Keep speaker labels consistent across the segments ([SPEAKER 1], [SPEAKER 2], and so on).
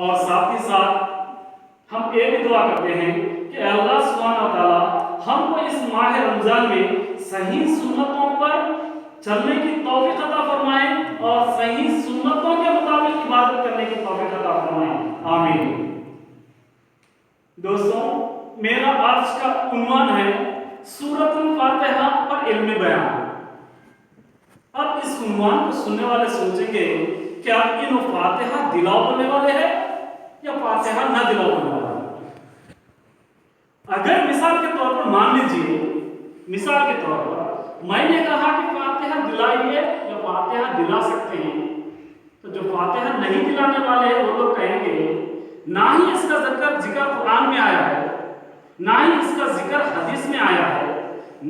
[SPEAKER 1] اور ساتھ ہی ساتھ ہم یہ بھی دعا کرتے ہیں کہ اللہ سبحانہ و تعالی ہم کو اس ماہ رمضان میں صحیح سنتوں پر چلنے کی توفیق عطا فرمائیں اور صحیح سنتوں کے مطابق عبادت کرنے کی توفیق عطا فرمائیں، آمین۔ دوستوں، میرا آج کا عنوان ہے سورۃ الفاتحہ پر علمی بیان۔ اب اس عنوان کو سننے والے سوچیں گے کیا ان فاتحہ دلاؤ بولنے والے ہیں یا فاتحہ نہ دلاؤ بولنے والے ہیں؟ اگر مثال کے طور پر مان لیجیے، مثال کے طور پر میں نے کہا کہ فاتحہ دلائیے یا فاتحہ دلا سکتے ہیں، تو جو فاتحہ نہیں دلانے والے ہیں وہ لوگ کہیں گے نہ ہی اس کا ذکر قرآن میں آیا ہے، نہ ہی اس کا ذکر حدیث میں آیا ہے،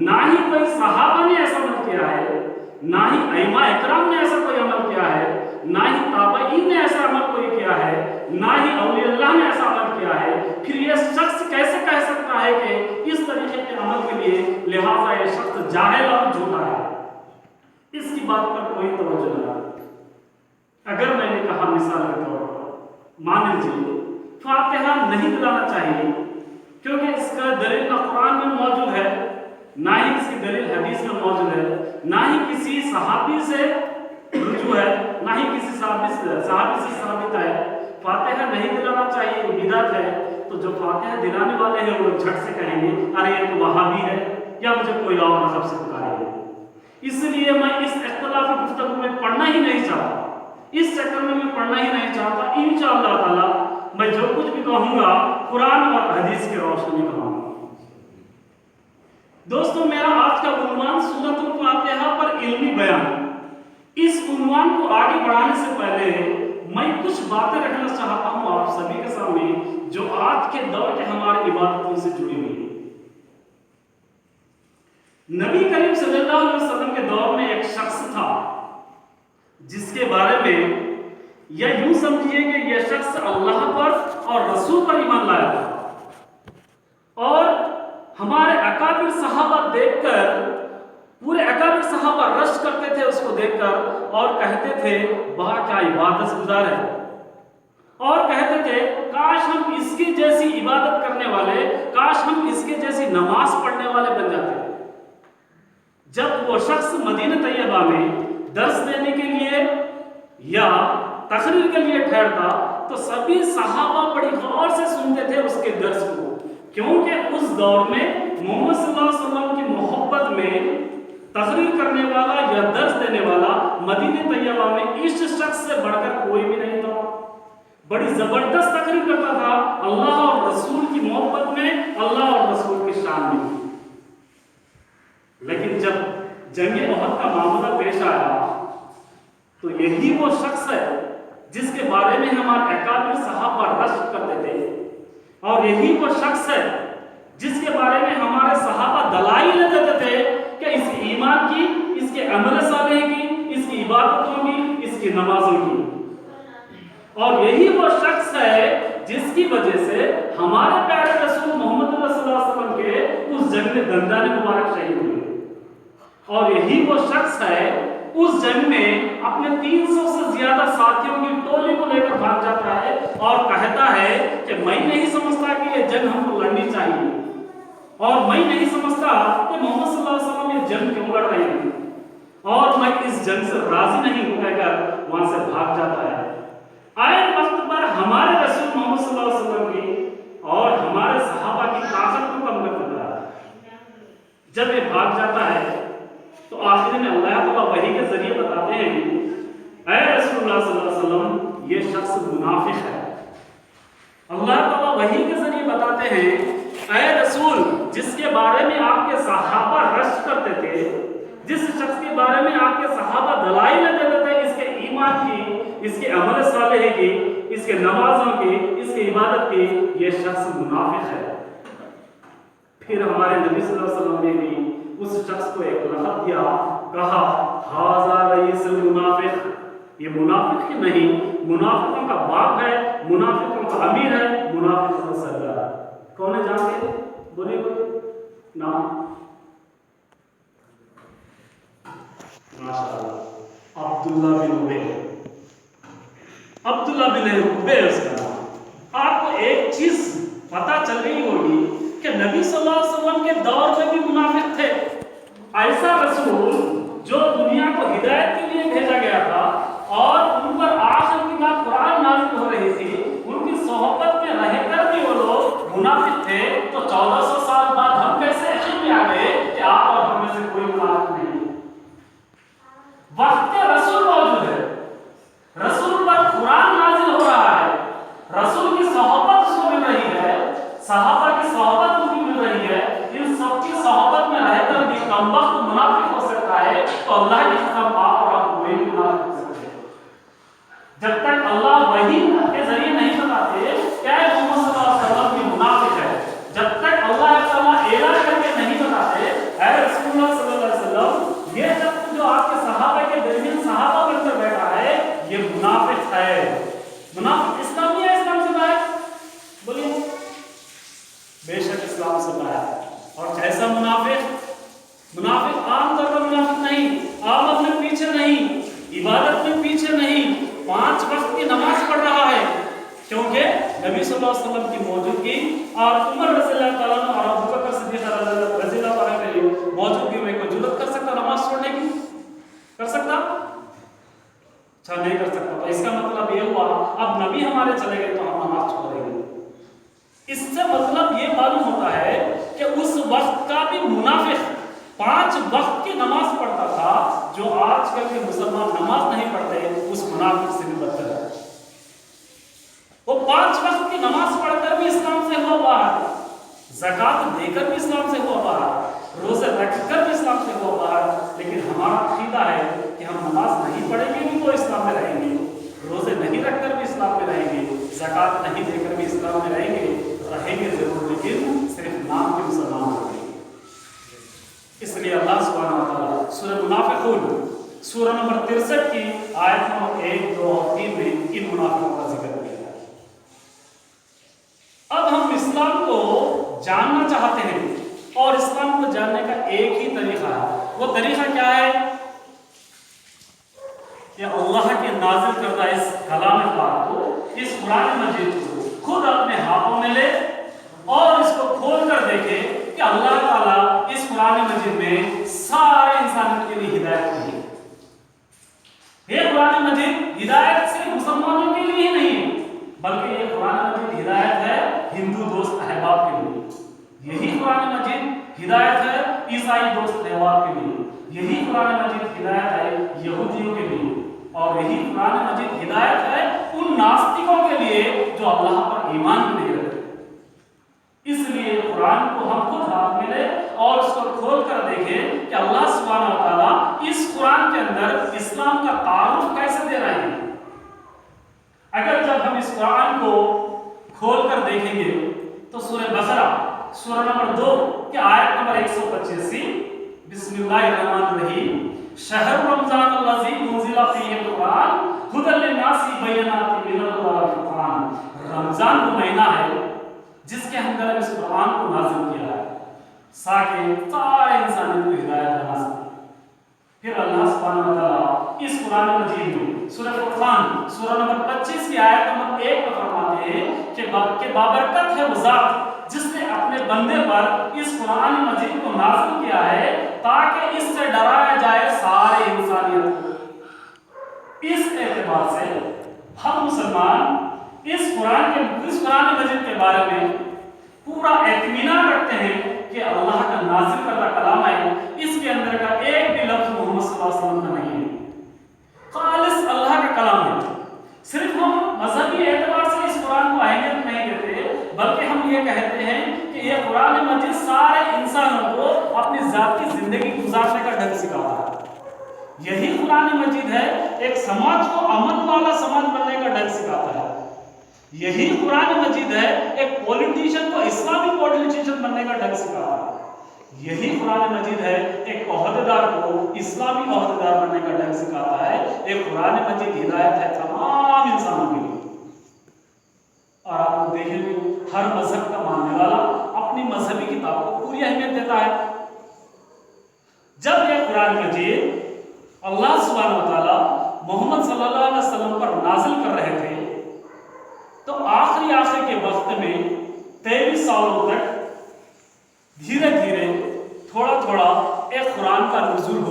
[SPEAKER 1] نہ ہی کوئی صحابہ نے ایسا عمل کیا ہے، نہ ہی ائمہ اکرام نے ایسا کوئی عمل کیا ہے، نہ ہی تابعین نے ایسا عمل کوئی کیا ہے، نہ ہی اولیاء اللہ نے ایسا عمل کیا ہے، پھر یہ شخص کیسے کہہ سکتا ہے کہ اس طریقے کے عمل کے لیے لہٰذا یہ شخص جاہل اور جھوٹا ہے؟ اس کی بات پر کوئی توجہ نہ۔ اگر میں نے کہا مثال کے طور پر مان لیجیے فاتحہ نہیں دلانا چاہیے کیونکہ اس کا دلیل نہ قرآن میں موجود ہے، نہ ہی اس کی دلیل حدیث میں موجود ہے، نہ ہی کسی صحابی سے رجوع ہے، نہ ہی کسی صحابی سے ثابت ہے، فاتحہ نہیں دلانا چاہیے، یہ بدعت ہے، تو جو فاتحہ دلانے والے ہیں وہ لوگ جھٹ سے کہیں گے ارے یہ تو وہابی ہے یا مجھے کوئی اور مذہب سے پکارے گا۔ اس لیے میں اس اختلافی گفتگو میں پڑھنا ہی نہیں چاہتا، اس چکر میں پڑھنا ہی نہیں چاہتا۔ انشاءاللہ تعالی میں جو کچھ بھی کہوں گا قرآن اور حدیث کی روشنی میں کہوں گا۔ دوستوں، میرا آج کا عنوان سورۃ الفاتحہ پر علمی بیان۔ اس عنوان کو آگے بڑھانے سے پہلے میں کچھ باتیں رکھنا چاہتا ہوں آپ سبھی کے سامنے جو آج کے دور کے ہمارے عبادتوں سے جڑی ہوئی ہیں۔ نبی کریم صلی اللہ علیہ وسلم کے دور میں ایک شخص تھا جس کے بارے میں یا یوں سمجھیے کہ یہ شخص اللہ پر اور رسول پر ایمان لایا تھا، اور ہمارے اکابر صحابہ دیکھ کر پورے اکابر صحابہ رشک کرتے تھے اس کو دیکھ کر اور کہتے تھے واہ کیا عبادت گزار ہے، اور کہتے تھے کاش ہم اس کی جیسی عبادت کرنے والے، کاش ہم اس کے جیسی نماز پڑھنے والے بن جاتے۔ جب وہ شخص مدینہ طیبہ میں درس دینے کے لیے یا تقریر کے لیے ٹھہرتا تو سبھی صحابہ بڑی غور سے سنتے تھے اس کے درس کو، کیونکہ اس دور میں محمد صلی اللہ علیہ وسلم کی محبت میں تقریر کرنے والا یا درس دینے والا مدینہ طیبہ میں اس شخص سے بڑھ کر کوئی بھی نہیں تھا۔ بڑی زبردست تقریر کرتا تھا اللہ اور رسول کی محبت میں، اللہ اور رسول کی شان میں۔ لیکن جب جنگ احد کا معاملہ پیش آیا تو یہی وہ شخص ہے جس کے بارے میں ہمارے اکابر صحابہ رشک کرتے تھے، اور یہی وہ شخص ہے جس کے بارے میں ہمارے صحابہ دلائل دیتے تھے کہ اس ایمان کی، اس کے عمل صالح کی، اس کی عبادتوں کی، اس کی نمازوں کی، اور یہی وہ شخص ہے جس کی وجہ سے ہمارے پیارے رسول محمد صلی اللہ علیہ وسلم کے اس جنگ میں دندان مبارک شہید ہوئے، اور یہی وہ شخص ہے اس جنگ میں اپنے 300 سے زیادہ ساتھیوں کی ٹولی کو لے کر بھاگ جاتا ہے اور کہتا ہے کہ میں نہیں سمجھتا کہ یہ جنگ ہم کو لڑنی چاہیے، اور میں نہیں سمجھتا کہ محمد صلی اللہ علیہ وسلم یہ جنگ کیوں لڑ رہے ہیں، اور میں اس جنگ سے راضی نہیں ہوں کہہ کر وہاں سے بھاگ جاتا ہے۔ آئے وقت پر ہمارے رسول محمد صلی اللہ علیہ وسلم کی اور ہمارے صحابہ کی طاقت کو کم کر دیتا ہے۔ جب یہ بھاگ جاتا ہے تو آخر میں اللہ تعالیٰ وحی کے ذریعے بتاتے ہیں اے رسول اللہ صلی اللہ علیہ وسلم یہ شخص منافق ہے۔ اللہ تعالیٰ وحی کے ذریعے بتاتے ہیں اے رسول جس کے بارے میں آپ کے صحابہ رشک کرتے تھے، جس شخص کے بارے میں آپ کے صحابہ دلائل دیتے تھے اس کے ایمان کی، اس کے عمل صالح کی، اس کے نمازوں کی، اس کی عبادت کی، یہ شخص منافق ہے۔ پھر ہمارے نبی صلی اللہ علیہ وسلم نے بھی اس شخص کو ایک لقب دیا، کہا ھذا رئیس المنافق، یہ منافق ہی نہیں، منافقوں کا باپ ہے، منافقوں کا امیر ہے، منافقوں کا سردار ہے۔ کون ہے جانتے ہیں؟ بولیے نام؟ ماشاءاللہ عبداللہ بن ابی، عبداللہ بن ابی اس کا نام۔ پتہ چل گئی ہوگی کہ نبی صلی اللہ علیہ وسلم کے دور میں بھی منافق تھے. ایسا رسول جو دنیا کو ہدایت کے لیے بھیجا گیا تھا اور ان پر آخر کتاب قرآن نازل ہو رہی تھی، ان کی صحبت میں رہ کر بھی وہ لوگ منافق تھے. تو 1400 سال بعد ہم کیسے یقین میں آ گئے کہ آپ اور ہم میں سے کوئی منافق نہیں؟ وقت رسول موجود ہے، رسول پر قرآن نازل ہو رہا ہے، رسول کی صحبت اس کو مل رہی ہے، صحابہ کی صحبت اس کو مل رہی ہے. ان سب کی صحبت میں رہ کر بھی کم وقت منافق ہو سکتا ہے. تو اللہ کی قسم آپ اور آپ کوئی بھی منافق ہو سکتے ہیں. جب تک اللہ وحی کے ذریعے نہیں بتاتے کیا محمد صلی اللہ علیہ وسلم بھی منافق ہے، جب تک اللہ تعالیٰ اعلان کر کے نہیں بتاتے اے رسول اللہ صلی اللہ علیہ وسلم یہ سب جو آپ کے صحابہ کے درمیان صحابہ بن کر بیٹھا ہے یہ منافق ہے. منافق اسلامی ہے، اسلام سے باہر؟ بولیے. بے شک اسلام سے باہر. اور کیسا منافق؟ منافق عام طور پر منافق نہیں، آمد میں پیچھے نہیں، عبادت میں پیچھے نہیں، 5 وقت کی نماز پڑھ رہا ہے کیونکہ نبی صلی اللہ علیہ وسلم کی موجودگی اور عمر رضی اللہ تعالیٰ عنہ اور ابو بکر صدیق رضی اللہ عنہ کی موجودگی میں کوئی جرأت کر سکتا نماز چھوڑنے کی؟ کر سکتا؟ اچھا نہیں کر سکتا. تو اس کا مطلب یہ ہوا اب نبی ہمارے چلے گئے تو ہم نماز چھوڑیں گے. اس سے مطلب یہ معلوم ہوتا ہے کہ اس وقت کا بھی منافق 5 وقت کی نماز پڑھتا تھا. جو آج کل کے مسلمان نماز نہیں پڑھتے اس منافق سے بھی بدتر ہے. وہ 5 وقت کی نماز پڑھ کر بھی اسلام سے ہوا باہر، زکات دے کر بھی اسلام سے ہوا باہر، روزے رکھ کر بھی اسلام سے ہوا باہر. لیکن ہمارا عقیدہ ہے کہ ہم نماز نہیں پڑھیں گے بھی تو اسلام میں رہیں گے، روزے نہیں رکھ کر بھی اسلام میں رہیں گے، زکات نہیں دے کر بھی اسلام میں رہیں گے ضرور، لیکن صرف نام کے مسلمان ہوں گے. اس لیے اللہ سبحانہ و تعالیٰ سورہ منافقون سورہ نمبر 63 کی آیت نمبر 1، 2 اور 3 میں ان منافقوں کا ذکر کیا ہے. اب ہم اسلام کو جاننا چاہتے ہیں اور اسلام کو جاننے کا ایک ہی طریقہ ہے. وہ طریقہ کیا ہے؟ کہ اللہ کے نازل کردہ اس کلام پاک کو، اس قرآن مجید کو خود اپنے ہاتھوں میں لے اور اس کو کھول کر دیکھے کہ اللہ تعالیٰ اس قرآن مجید میں سارے انسانوں کے لیے ہدایت نہیں ہے. یہ قرآن مجید ہدایت صرف مسلمانوں کے لیے ہی نہیں ہے بلکہ یہ قرآن مجید ہدایت ہے ہندو دوست احباب کے لیے. یہی قرآن مجید ہدایت ہے عیسائی دوست احباب کے لیے. یہی قرآن مجید ہدایت ہے یہودیوں کے لیے. اور یہی قرآن مجید ہدایت ہے ان ناستکوں کے لیے جو اللہ پر ایمان نہیں رکھتے. اس لیے قرآن کو ہم خود ہاتھ میں لیں اور اس کو کھول کر دیکھیں کہ اللہ سبحانہ و تعالیٰ اس قرآن کے اندر اسلام کا تعارف کیسے دے رہے ہیں. اگر جب ہم اس قرآن کو کھول کر دیکھیں گے تو سورہ بقرہ سورہ نمبر 2 کی آیت نمبر 185، بسم اللہ الرحمن الرحیم، شہر رمضان الذی انزل فیہ القرآن ھدی للناس بینات من الہدی والفرقان. رمضان وہ مہینہ ہے جس کے اندر اس قرآن کو نازل کیا ہے تاکہ سارے انسانوں کو ہدایت بنا سکے. پھر اللہ سبحانہ و تعالیٰ اس قرآن مجید میں سورہ فرقان سورہ نمبر 25 کی آیت نمبر 1 میں فرماتے ہیں کہ بابرکت ہے وہ ذات جس نے اپنے بندے پر اس قرآن مجید کو نازل کیا ہے تاکہ اس سے ڈرایا جائے سارے انسانیت کو. اس اعتبار سے ہم مسلمان اس قرآن مجید کے بارے میں پورا اطمینان رکھتے ہیں کہ اللہ کا نازل کردہ کلام ہے. اس کے اندر کا ایک بھی لفظ محمد صلی اللہ علیہ وسلم کا نہیں ہے، خالص اللہ کا کلام ہے. صرف ہم مذہبی اعتبار سے اس قرآن کو اہمیت نہیں دیتے بلکہ ہم یہ کہتے ہیں کہ یہ قرآن مجید سارے انسانوں کو اپنی ذاتی زندگی گزارنے کا ڈھنگ سکھاتا ہے. یہی قرآن مجید ہے ایک سماج کو امن والا سماج بننے کا ڈھنگ سکھاتا ہے. یہی قرآن مجید ہے ایک پولیٹیشن کو اسلامی پولیٹیشن بننے کا ڈھنگ سکھاتا ہے. یہی قرآن مجید ہے ایک عہدیدار کو اسلامی عہدیدار بننے کا ڈھنگ سکھاتا ہے. ایک قرآن مجید ہدایت ہے تمام انسانوں کے لیے. اور آپ دیکھیں گے ہر مذہب کا ماننے والا اپنی مذہبی کتاب کو پوری اہمیت دیتا ہے. جب یہ قرآن مجید اللہ سبحانہ و تعالیٰ محمد صلی اللہ علیہ وسلم پر نازل کر رہے تھے تو آخری کے وقت میں 23 سالوں تک دھیرے دھیرے تھوڑا تھوڑا ایک قرآن کا نزول